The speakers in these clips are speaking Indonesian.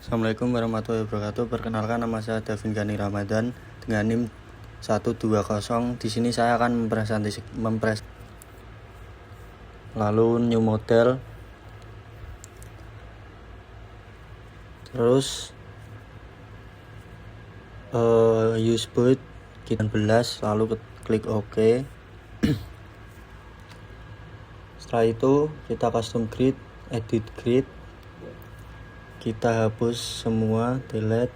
Assalamualaikum warahmatullahi wabarakatuh. Perkenalkan, nama saya Davin Gani Ramadan dengan NIM 120. Di sini saya akan lalu new model, terus use boot kita 11, lalu klik OK. Setelah itu kita custom grid, edit grid, kita hapus semua, delete,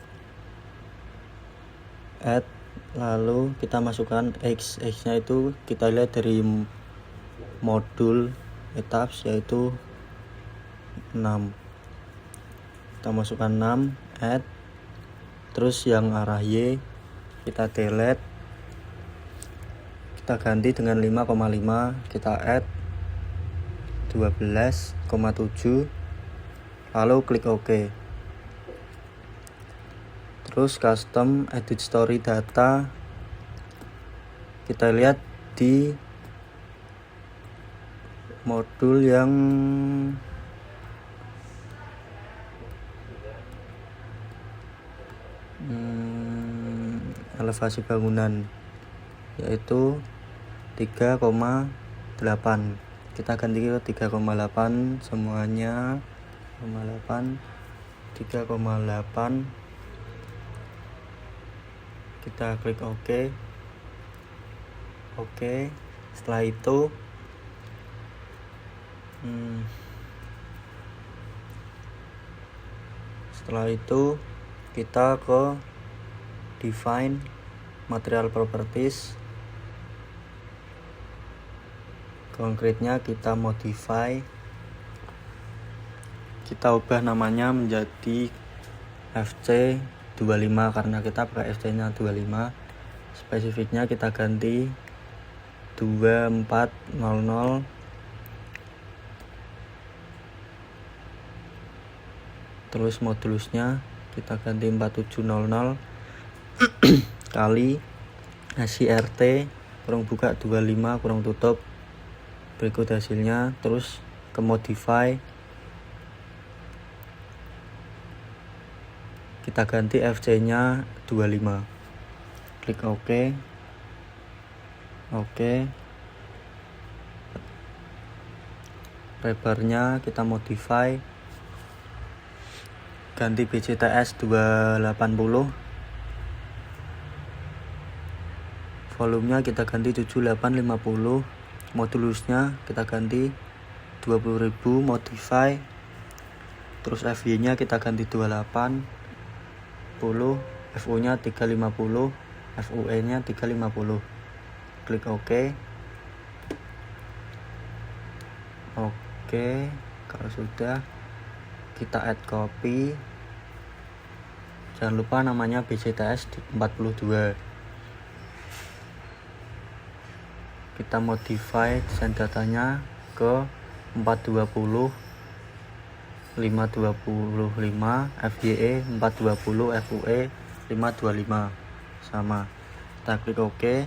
add, lalu kita masukkan X nya itu kita lihat dari modul etaps yaitu 6. Kita masukkan 6, add, terus yang arah Y kita delete, kita ganti dengan 5,5, kita add 12,7, lalu klik OK. Terus custom edit story data, kita lihat di modul yang elevasi bangunan yaitu 3,8. Kita ganti ke 3,8 semuanya, 3,8. Kita klik OK. Setelah itu kita ke define material properties, konkretnya kita modify, kita ubah namanya menjadi FC25 karena kita pakai FC nya 25. Spesifiknya kita ganti 2400, terus modulusnya kita ganti 4700 kali HCRT kurang buka 25 kurang tutup, berikut hasilnya. Terus ke modify, kita ganti FC nya 25, klik OK. Rebarnya kita modify, ganti BCTS 280, volumenya kita ganti 7850, modulusnya kita ganti 20.000, modify, terus FY nya kita ganti 280, FU nya 350, FUE nya 350, klik OK. Kalau sudah, kita add copy, jangan lupa namanya BCTS 42. Kita modify desain datanya ke 420, 525, FYE 420, FUE 525 sama. Kita klik OK.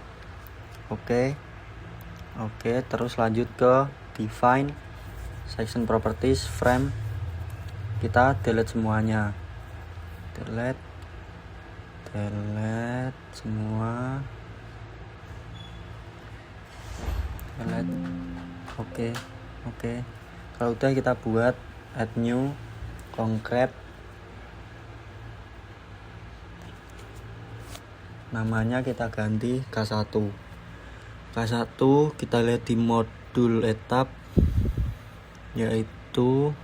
Terus lanjut ke define section properties, frame, kita delete semuanya, delete semua, OK. Kalau udah, kita buat add new concrete, namanya kita ganti K1. Kita lihat di modul etap yaitu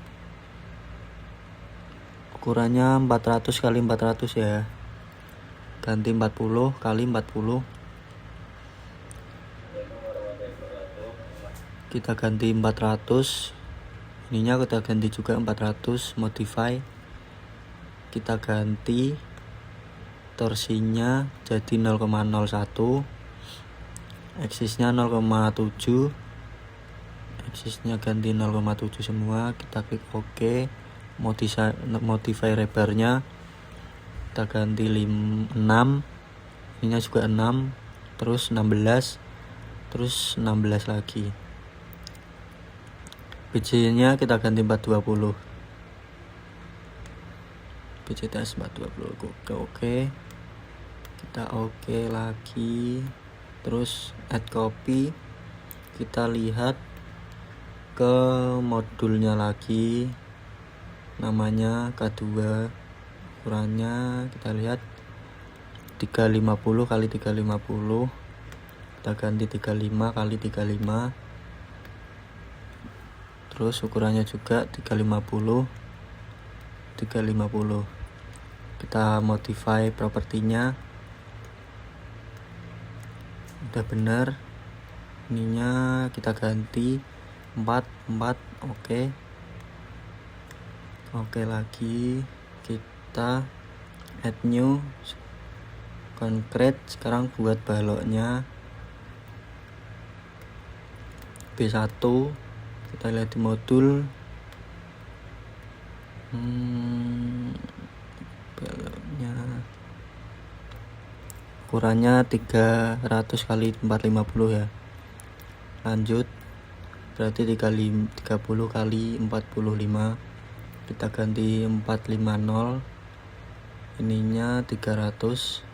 ukurannya 400 x 400 ya, ganti 40 x 40, kita ganti 400, ininya kita ganti juga 400, modify, kita ganti torsinya jadi 0,01, aksisnya 0,7, aksisnya ganti 0,7 semua, kita klik OK. Modify rebarnya kita ganti 6, ininya juga 6, terus 16, terus 16 lagi. BC nya kita ganti 420. BCTS 420. Oke, kita oke lagi, terus add copy, kita lihat ke modulnya lagi, namanya K2, ukurannya kita lihat 350 x 350, kita ganti 35 x 35, terus ukurannya juga 350. Kita modify propertinya, udah bener, ininya kita ganti 4. Oke lagi, kita add new concrete. Sekarang buat baloknya B1, kita lihat di modul, baloknya ukurannya 300 x 450 ya. Lanjut, berarti 30 x 45, kita ganti 450, ininya 300.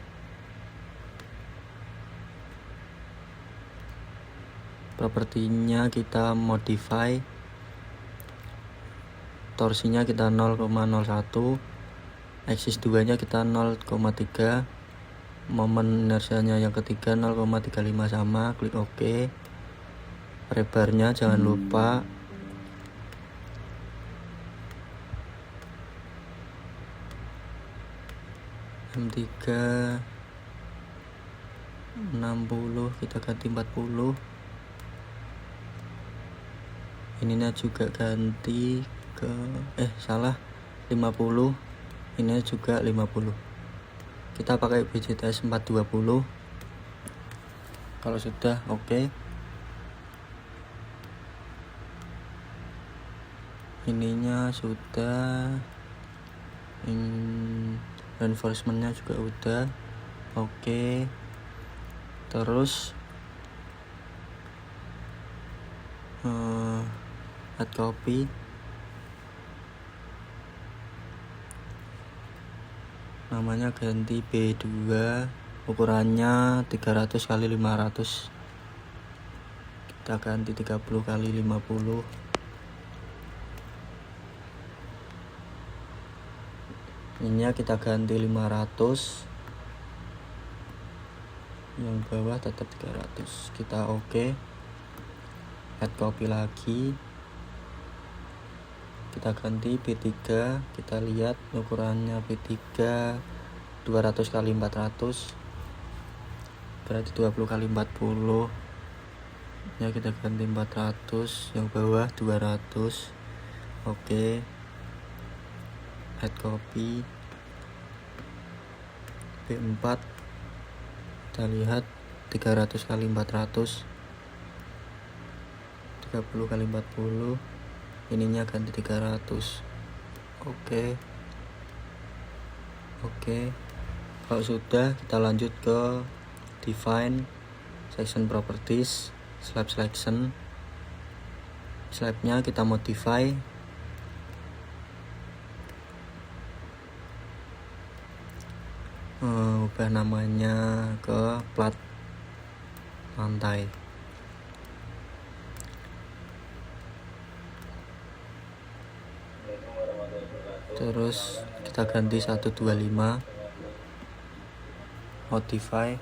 Propertinya kita modify, torsinya kita 0,01, axis 2 nya kita 0,3, momen inersianya yang ketiga 0,35 sama, klik OK. Lebarnya jangan lupa M3 60, kita ganti 40. Ininya juga ganti ke 50, ini juga 50. Kita pakai BCTS 420. Kalau sudah oke. Ininya sudah, reinforcementnya juga udah oke. Terus add copy, namanya ganti B2, ukurannya 300 x 500, kita ganti 30 x 50. Ini kita ganti 500, yang bawah tetap 300. Kita oke. Add copy lagi, kita ganti B3, kita lihat ukurannya B3 200 x 400, berarti 20 x 40 ya, kita ganti 400, yang bawah 200. Oke, add copy B4, kita lihat 300 x 400, 30 x 40, ininya ganti 300. Oke. Kalau sudah, kita lanjut ke define section properties, slab selection. Slabnya kita modify, ubah namanya ke plat lantai. Terus kita ganti 125, modify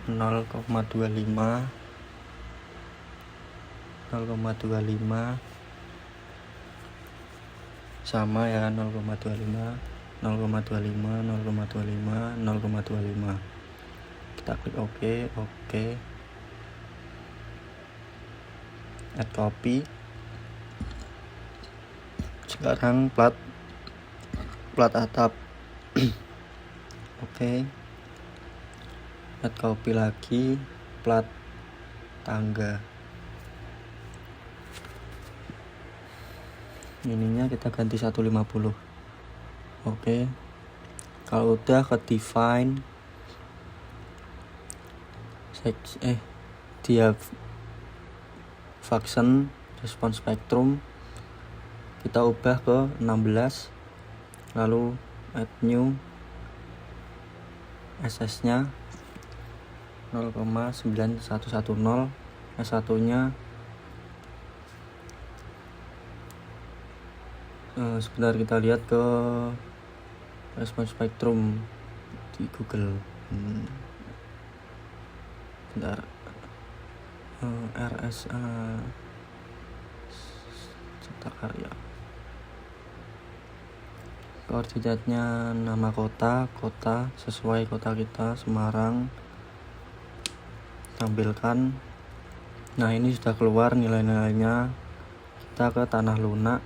0,25 sama ya, 0,25. Kita klik OK. Add copy. Sekarang plat atap. Oke. Add copy lagi, plat tangga. Ininya kita ganti 150. Oke. Kalau udah ke define dia function response spectrum, kita ubah ke 16. lalu add new, SS nya 0,9110, S1 nya sebentar kita lihat ke respon spektrum di Google. Bentar. RSA Cipta Karya. Koordinatnya nama kota sesuai kota kita Semarang. Tampilkan. Nah, ini sudah keluar nilai-nilainya. Kita ke tanah lunak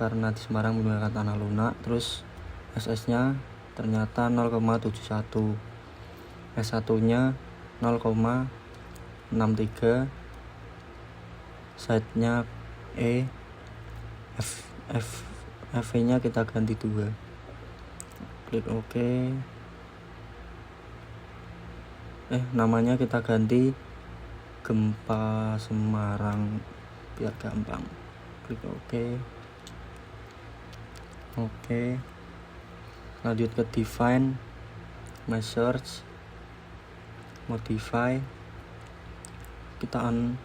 karena di Semarang menggunakan tanah lunak. Terus SS nya ternyata 0,71, S1 nya 0,63, site nya F nya kita ganti 2, klik OK. Namanya kita ganti Gempa Semarang biar gampang, klik OK. Lanjut ke define, my search, modify, kita on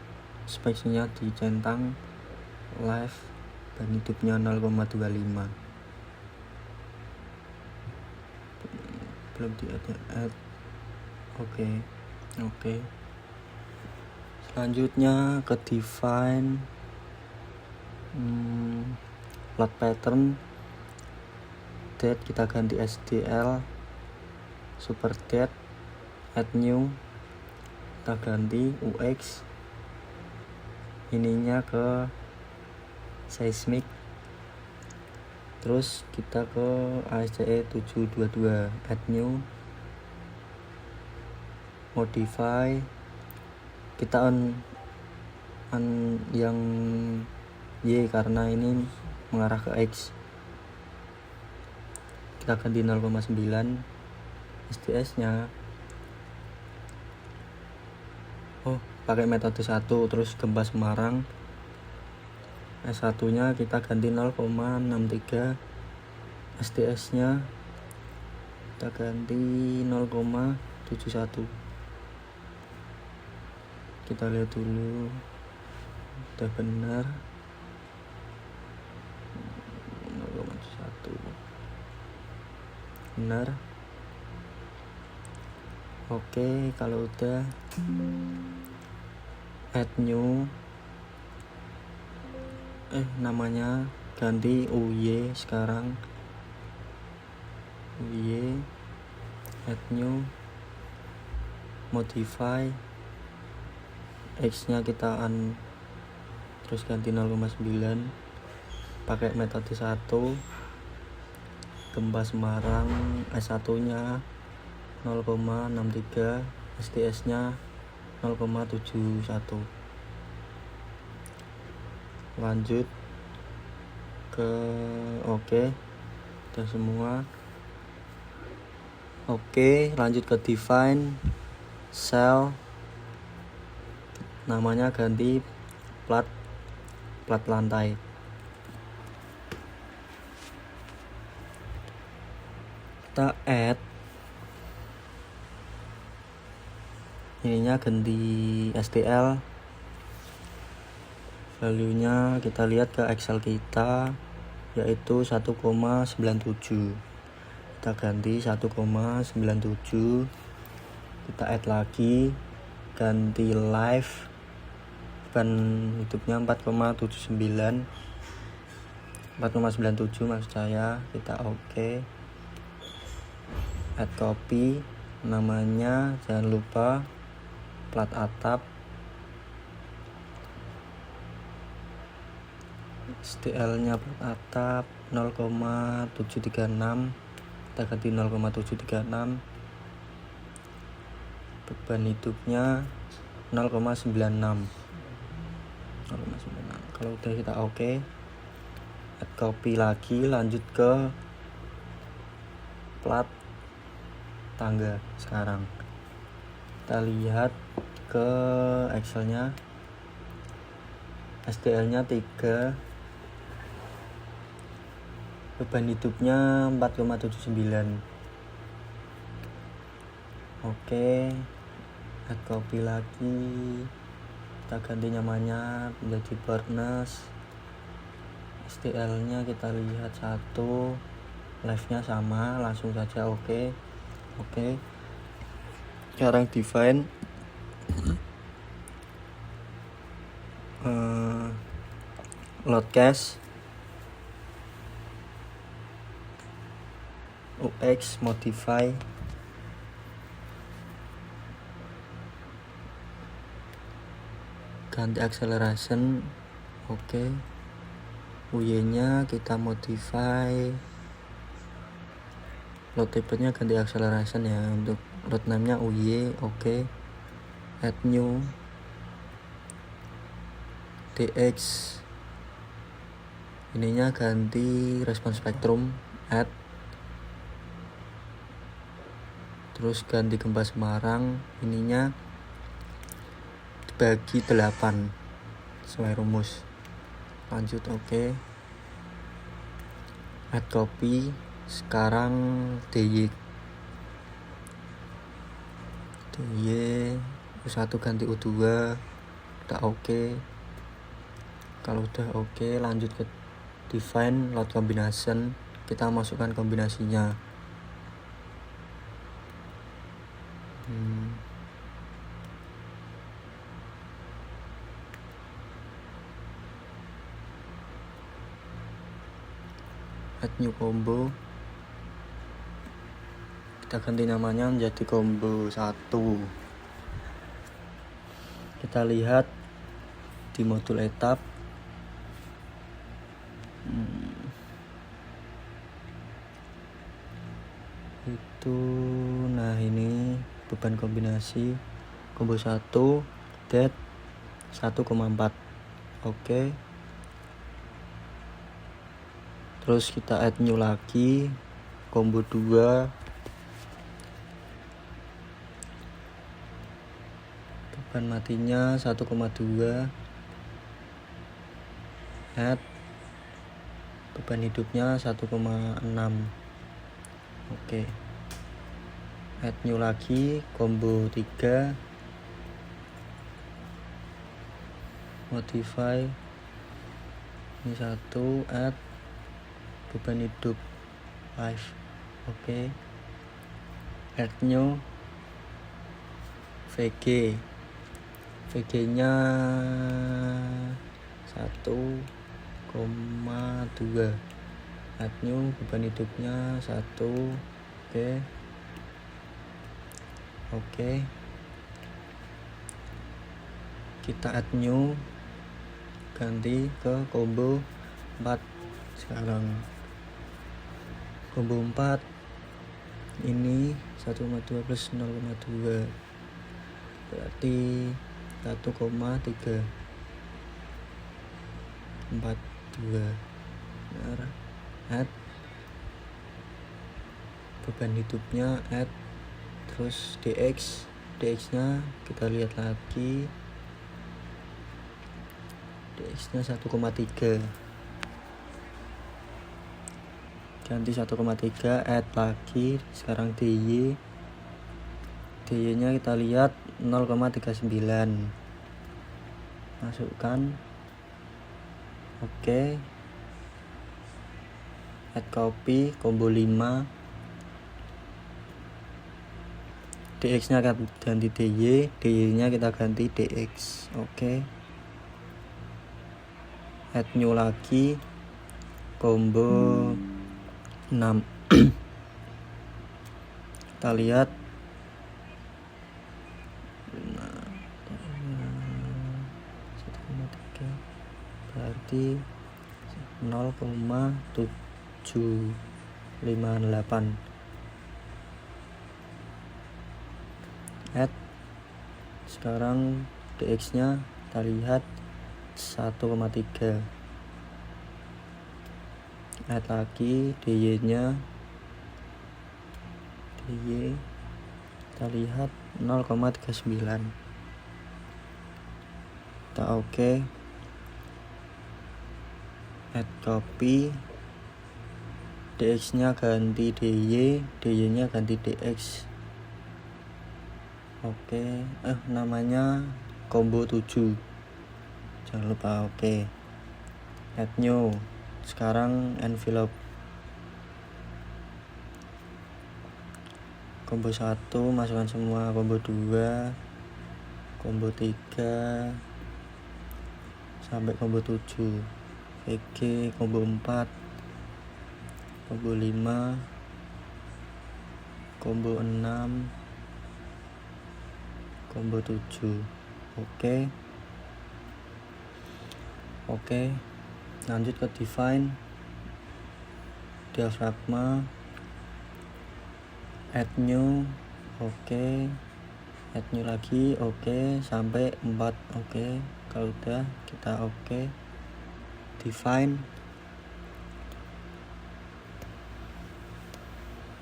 spesinya dicentang, live, dan hidupnya 0,25, belum di add. Oke. Selanjutnya ke define plot pattern, date kita ganti SDL, super date, add new, kita ganti UX, ininya ke seismic, terus kita ke ASCE 722, add new, modify, kita on yang Y karena ini mengarah ke X, kita ganti 0,9, SDS nya pakai metode 1, terus Gempa Semarang. S1 nya kita ganti 0,63, SDS nya kita ganti 0,71. Kita lihat dulu udah benar 0,1 benar. Oke, kalau udah add new, namanya ganti UY sekarang, UY, add new, modify, X nya kita terus ganti 0,9, pakai metode 1, Gempa Semarang, S1 nya 0,63, SDS nya 0,71. Lanjut ke OK, udah semua. Oke, lanjut ke define cell, namanya ganti plat lantai. Kita add, ininya ganti STL, value nya kita lihat ke Excel kita yaitu 1,97, kita ganti 1,97, kita add lagi, ganti live, bukan hidupnya 4,97 maksud saya, kita OK. Add copy, namanya jangan lupa plat atap, STL nya plat atap 0,736, kita ganti 0,736, beban hidupnya 0,96. Kalau udah kita OK, add copy lagi, lanjut ke plat tangga. Sekarang kita lihat ke Excel nya, SDL nya 3, beban hidupnya 4,79. Oke, add copy lagi, kita ganti namanya menjadi Barnes. STL nya kita lihat 1, live nya sama, langsung saja oke. Sekarang define load cache UX modify ganti acceleration. Oke. UY nya kita modify, load type nya ganti acceleration ya. Untuk load name nya UY. Oke. Add new DX, ininya ganti response spectrum, add, terus ganti gempa Semarang, ininya dibagi 8 sesuai rumus. Lanjut oke. Add copy, sekarang DY U1 ganti U2, udah oke. Kalau udah oke, lanjut ke define load combination, kita masukkan kombinasinya. Add new combo, kita ganti namanya menjadi combo 1. Kita lihat di modul etap, itu nah ini beban kombinasi combo 1 det 1,4. Oke. Terus kita add new lagi combo 2 beban matinya 1,2, add beban hidupnya 1,6. Oke. Add new lagi combo 3 modify, ini 1, add beban hidup live. Oke. Add new VG nya 1,2, add new beban hidupnya 1. Oke. Kita add new, ganti ke combo 4. Sekarang combo 4 ini 1,2 plus 0,2 berarti 1,342. Add beban hidupnya, add, terus DX nya kita lihat lagi, DX nya 1,3, ganti 1,3, add lagi. Sekarang DY nya kita lihat 0,39, masukkan. Oke. Add copy combo 5, DX nya ganti DY nya kita ganti DX. Oke. Add new lagi combo 6. Kita lihat berarti 0,758. Add. Sekarang DX nya kita lihat 1,3, add lagi DY nya kita lihat 0,39. kita oke. Add copy dx nya ganti dy, dy nya ganti dx. Oke, namanya combo 7, jangan lupa. Oke, add new. Sekarang envelope combo 1 masukkan semua, combo 2, combo 3 sampai combo 7, VG combo 4, combo 5, combo 6, combo 7. Oke, lanjut ke define diafragma, add new. Add new lagi. Sampai 4. Kalau udah kita define,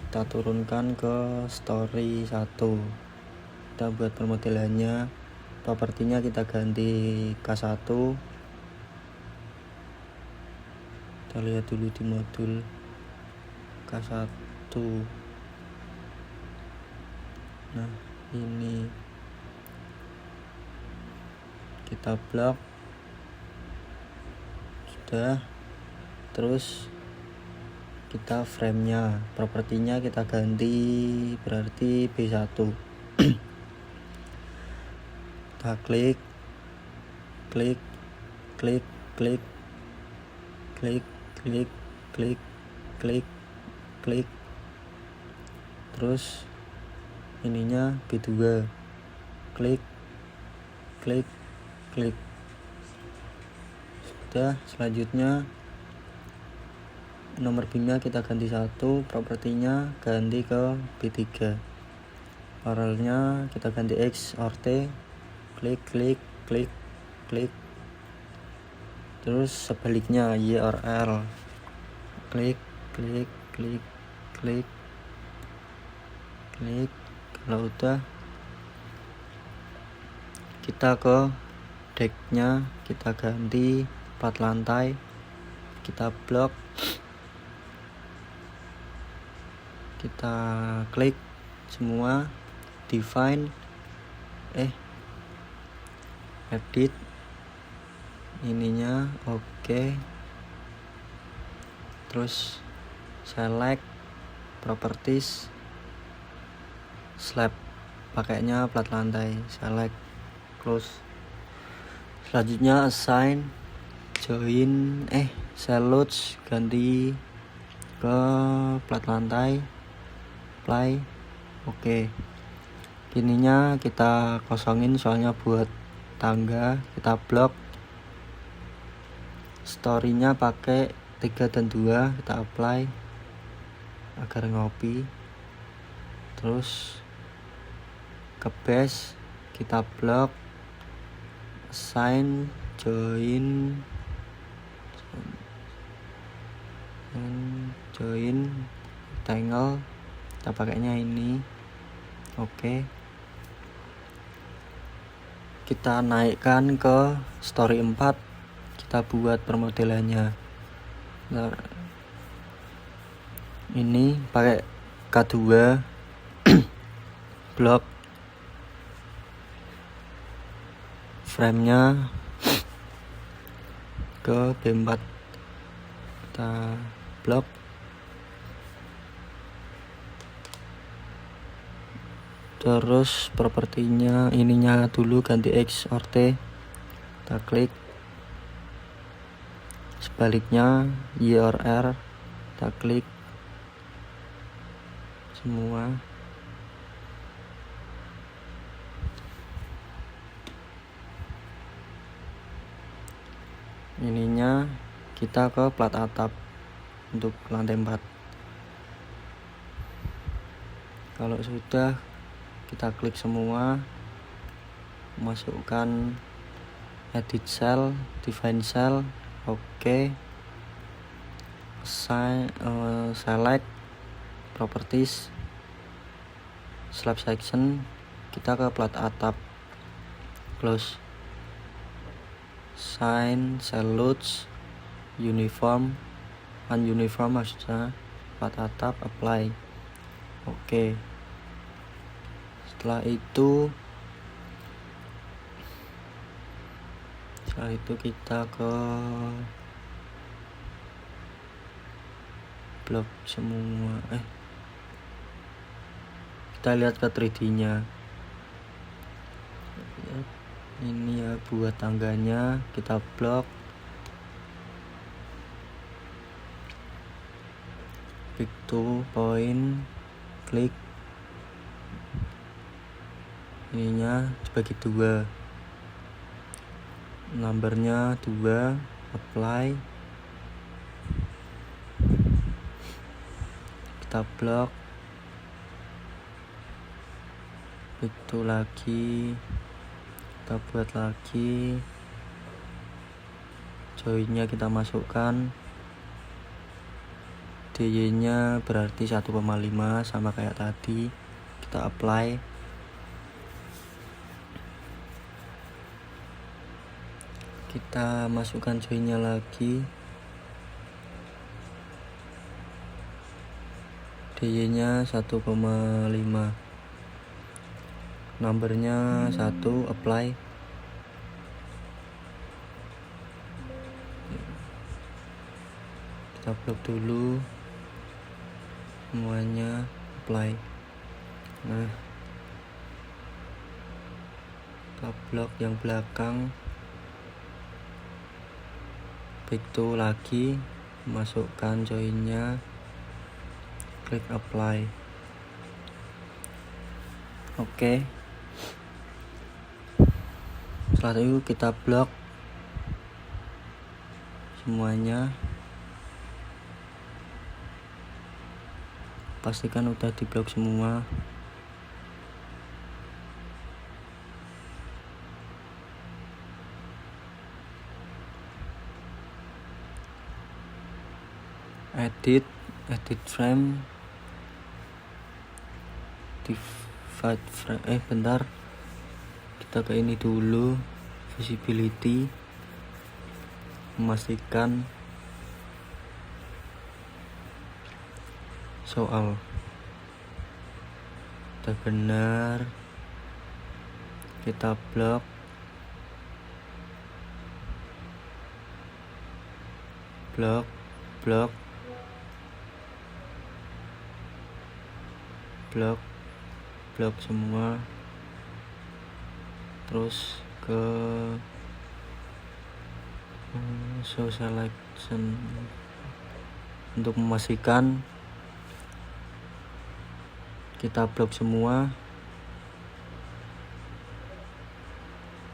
kita turunkan ke story 1. Kita buat permodelannya, propertinya kita ganti K1. Kita lihat dulu di modul K1. Nah, ini kita blok sudah. Terus kita frame-nya, propertinya kita ganti, berarti B1. Kita klik, terus ininya B2, klik. Sudah. Selanjutnya nomor BIM-nya kita ganti 1, propertinya ganti ke B3, paralelnya kita ganti X or T, klik. Terus sebaliknya Y or L, klik. Kalau udah, kita ke decknya, kita ganti plat lantai, kita blok, kita klik semua, define, edit ininya. Terus select properties, slab, pakainya plat lantai, select, close. Selanjutnya assign, join, cellulose ganti ke plat lantai, apply. Ininya kita kosongin soalnya buat tangga. Kita blok, story-nya pakai 3 dan 2, kita apply agar ngopi. Terus ke base, kita blok, assign, join, rectangle, kita pakainya ini. Kita naikkan ke story 4, kita buat permodelannya. Ini pakai K2, blok, frame-nya ke B4, kita blok. Terus propertinya ininya dulu ganti X or T, kita klik. Sebaliknya Y or R, kita klik semua. Ininya kita ke plat atap untuk lantai 4. Kalau sudah, kita klik semua, masukkan edit cell, define cell, select properties, slab section, kita ke plat atap, close. Sign, cellulose, uniform, ununiform maksudnya, 4 atap, apply. Oke. Setelah itu kita ke blok semua. Kita lihat ke 3D-nya. Ini ya buat tangganya, kita blok. Pick to point, klik. Ininya dibagi 2. Numbernya 2, apply. Kita blok. Itu lagi, kita buat lagi. Joinnya kita masukkan. DY nya berarti 1,5 sama kayak tadi. Kita apply. Kita masukkan joinnya lagi. DY nya 1,5, numbernya 1, apply. Kita blok dulu semuanya, apply. Nah, kita blok yang belakang, pick to lagi, masukkan joinnya, klik apply. Oke. Setelah itu kita blok semuanya. Pastikan udah diblok semua. Edit frame, divide frame. Bentar, kita ke ini dulu, visibility, memastikan soal udah benar. Kita blok, blok semua. Terus ke show selection untuk memastikan kita blok semua.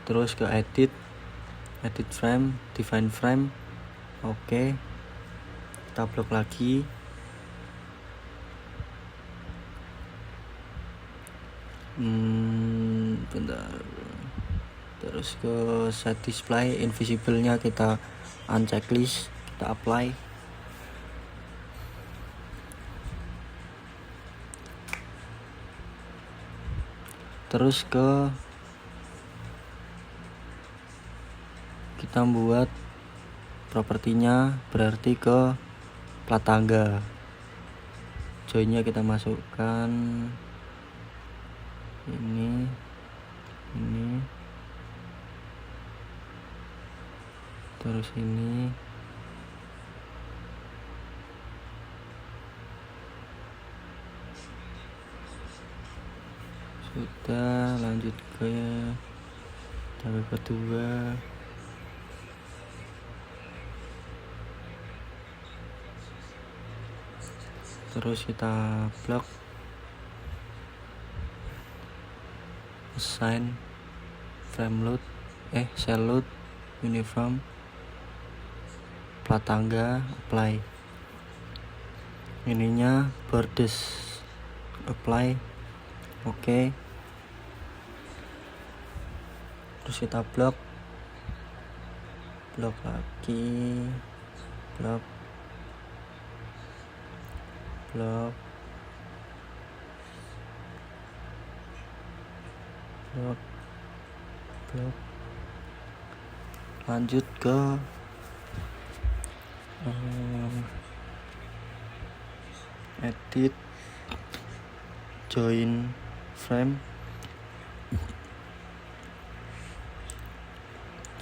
Terus ke edit frame, define frame. Oke. Kita blok lagi. Bentar. Terus ke set display, invisible-nya kita unchecklist, kita apply. Terus kita buat propertinya, berarti ke plat tangga. Joinnya kita masukkan ini terus ini. Sudah, lanjut ke tabel kedua. Terus kita blok, assign frame load, cell load, uniform, plat tangga, apply. Ininya borders, apply. Oke. Terus kita blok lagi, blok lanjut ke edit, join frame,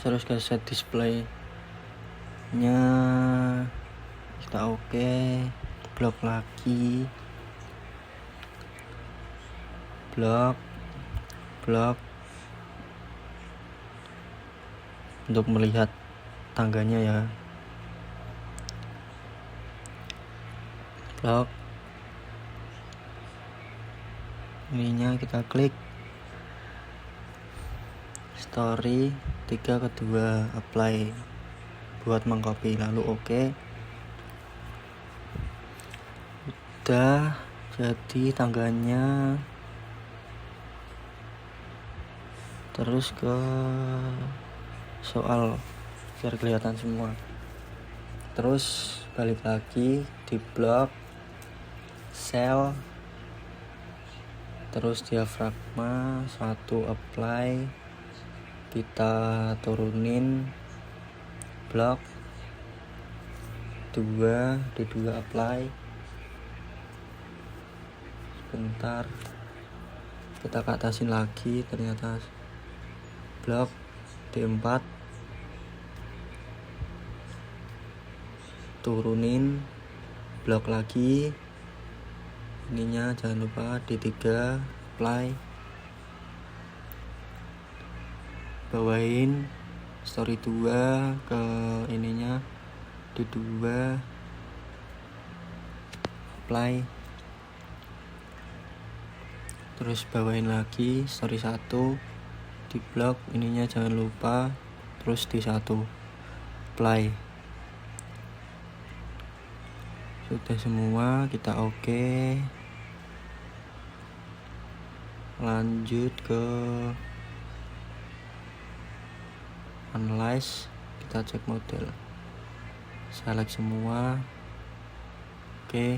terus ke set display nya kita oke, blok lagi, blok untuk melihat tangganya ya, blok ininya kita klik, story 3 kedua apply buat mengcopy, lalu oke. Udah jadi tangganya. Terus ke soal biar kelihatan semua, terus balik lagi di blok cell, terus diafragma 1 apply, kita turunin blok 2 di 2 apply, sebentar kita ke atasin lagi, ternyata blok D4 turunin blok lagi, ininya jangan lupa D3 apply, bawain story 2 ke ininya D2 apply, terus bawain lagi story 1 di blok ininya jangan lupa, terus di 1 apply. Sudah semua, kita oke. Lanjut ke analyze, kita cek model, select semua, oke.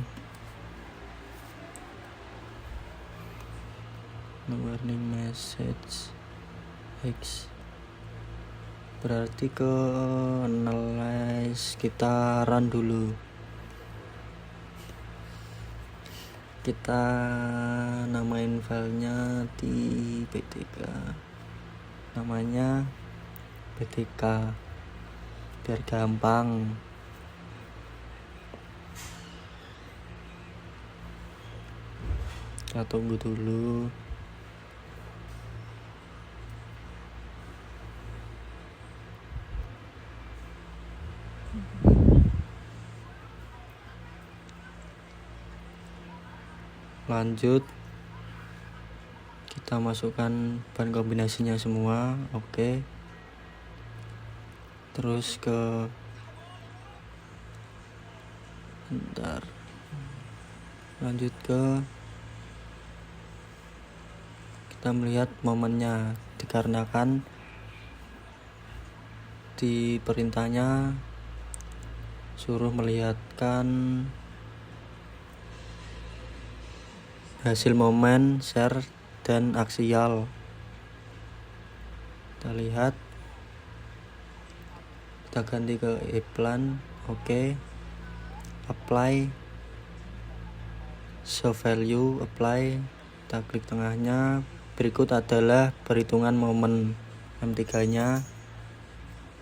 Warning message X, berarti ke analyze, kita run dulu, kita namain filenya di BTK, namanya BTK biar gampang. Kita tunggu dulu. Lanjut, kita masukkan bahan kombinasinya semua, oke. Terus ke lanjut ke kita melihat momennya, dikarenakan di perintahnya suruh melihatkan hasil momen, share, dan aksial. Kita lihat, kita ganti ke e-plan, oke. Apply, show value, apply, kita klik tengahnya. Berikut adalah perhitungan momen M3 nya,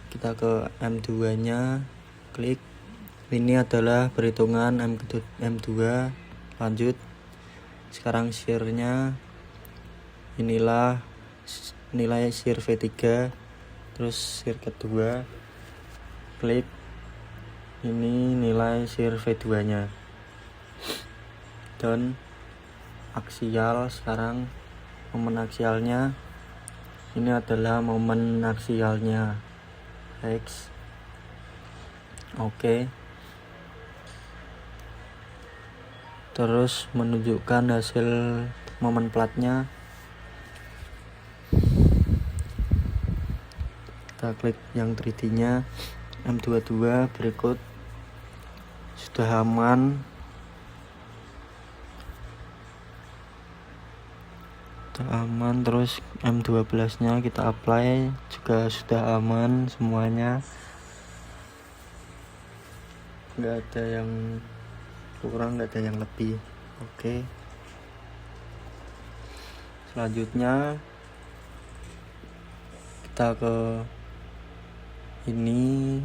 kita ke M2 nya, klik. Ini adalah perhitungan M2, lanjut. Sekarang share-nya, inilah nilai share V3, terus share kedua, klik, ini nilai share V2 nya, dan aksial. Sekarang momen aksialnya, ini adalah momen aksialnya X, oke. Terus menunjukkan hasil momen platnya, kita klik yang 3D nya M22. Berikut sudah aman, terus M12 nya kita apply, juga sudah aman semuanya, nggak ada yang kurang, nggak ada yang lebih. Oke, selanjutnya kita ke ini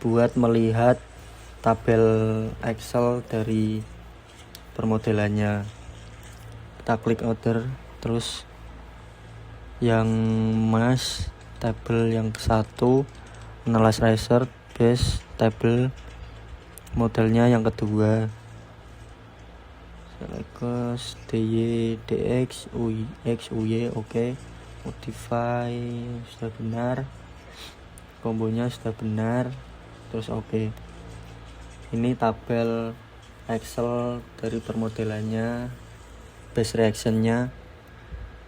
buat melihat tabel Excel dari permodelannya. Kita klik order, terus yang mas tabel yang ke-1, analyze result base tabel modelnya yang kedua, select dy dx ux uy. Oke, modify sudah benar, kombonya sudah benar, terus oke. Ini tabel Excel dari permodelannya, base reactionnya.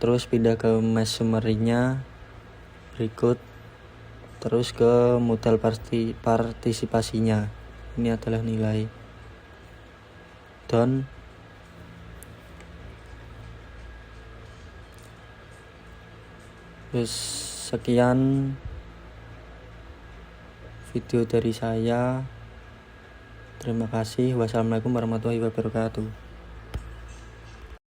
Terus pindah ke mesh summary-nya berikut, terus ke model partisipasinya. Ini adalah nilai. Done. Terus sekian video dari saya. Terima kasih. Wassalamualaikum warahmatullahi wabarakatuh.